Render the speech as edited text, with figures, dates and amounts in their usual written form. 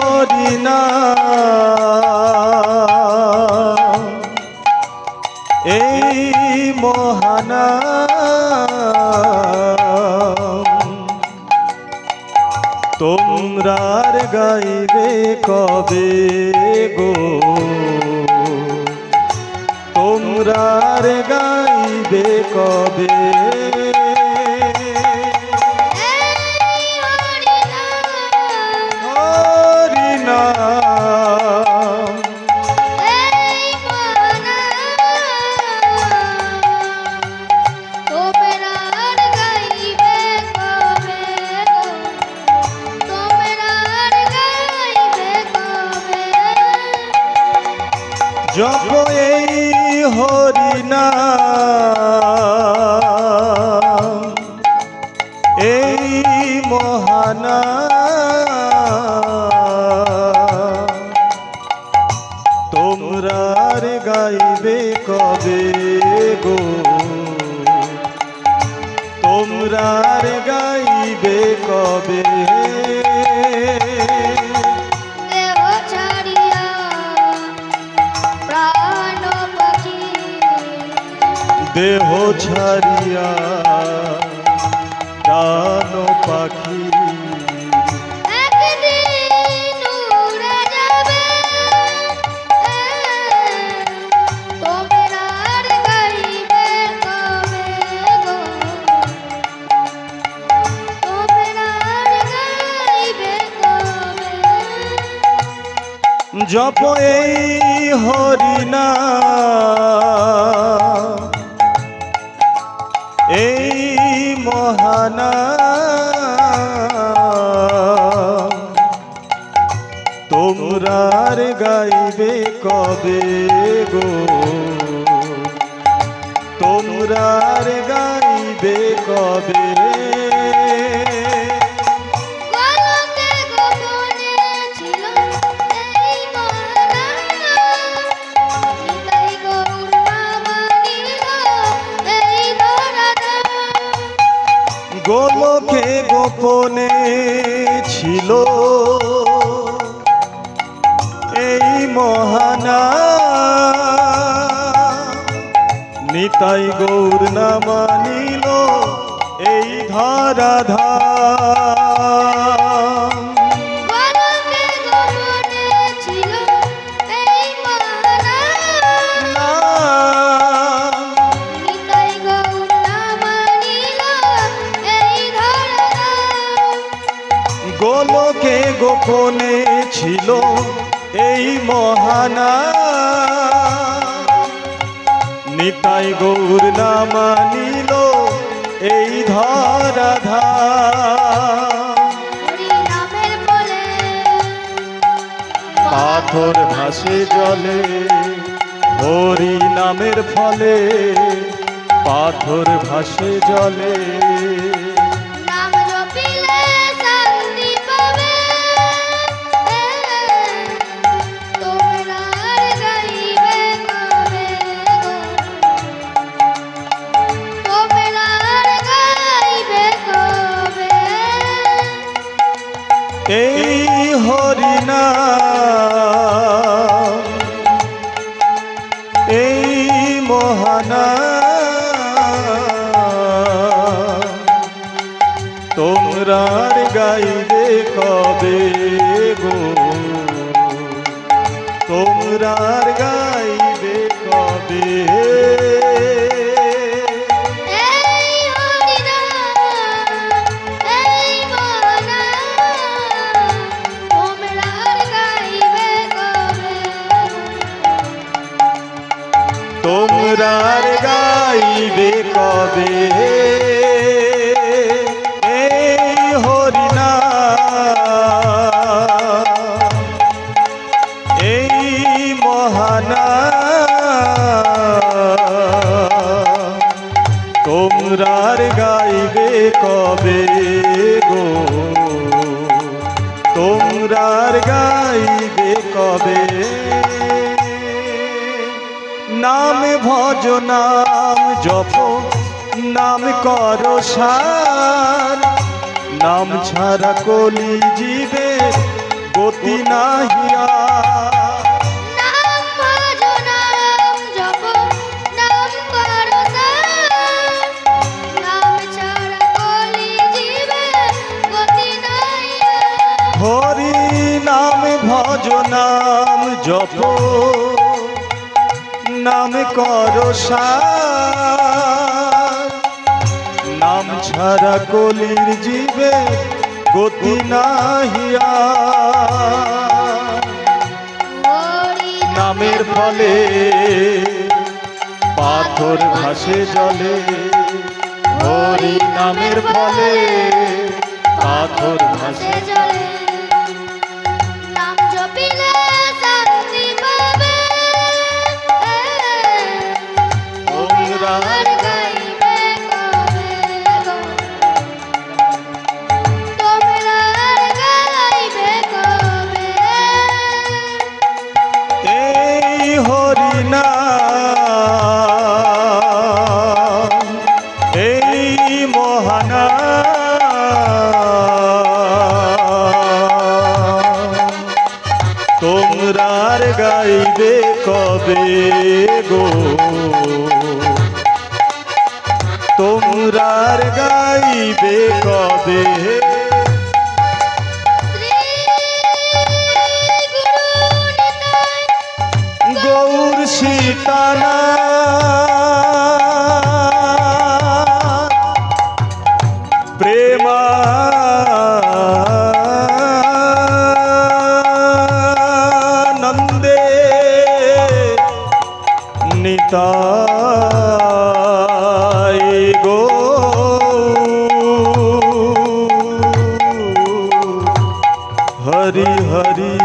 হরি নাম এই মহানাম তোমরার গাইবে কবে গো তোমরার গাইবে কবে জপ এই হরি নাম এই মহানাম তোমরার গাইবে কবে গো তোমরার গাইবে কবে দেহ ছাড়িয়া প্রাণ পাখি একদিন উড়ে যাবে তোমরার গাইবে কবে গো তোমরার গাইবে কবে জপ এই হরি নাম এই মহানাম তোমরার গাইবে কবে গো তোমরার গাইবে কবে গোলকে গোপনে ছিল এই মহানাম নিতাই গৌর না মানিল এই ধরাধাম গোলকে গোপনে ছিল এই মহানাম নিতাই গৌর না মানিল এই ধরাধাম পাথর ভাসে জলে হরি নামের ফলে পাথর ভাসে জলে এই হরি নাম এই মহানাম তোমরার গাইবে কবে গো তোমরার গাইবে কবে তোমরার গাইবে কবে এই হরি নাম এই মহানাম তোমরার গাইবে কবে গো তোমরার গাইবে কবে নাম ভজ নাম জপ নাম করো সার নাম ছাড়া কলি জীবে গতি গতি নাহিয়া নাম ভজো নাম জপো নাম করো নাম ছাড়া কলি জীবে গতি নাই হরি নাম ভজ নাম জপ নাম করো সার নাম ছাড়া কলির জীবে গতি নাহিয়া হরি নামের ফলে পাথর ভাসে জলে হরি নামের ফলে পাথর ভাসে ভাসে জলে নাম জপিলে শান্তি পাবে তোমরা আর গাইবে কবে গো তোমরা আর গাইবে কবে এই হরি নাম এই মহানাম তোমরার গাইবে কবে গো তোমরার গাইবে কবে শ্রী গুরু নিতাই গৌর সীতানা প্রেমানন্দে নিতাই গো হরি হরি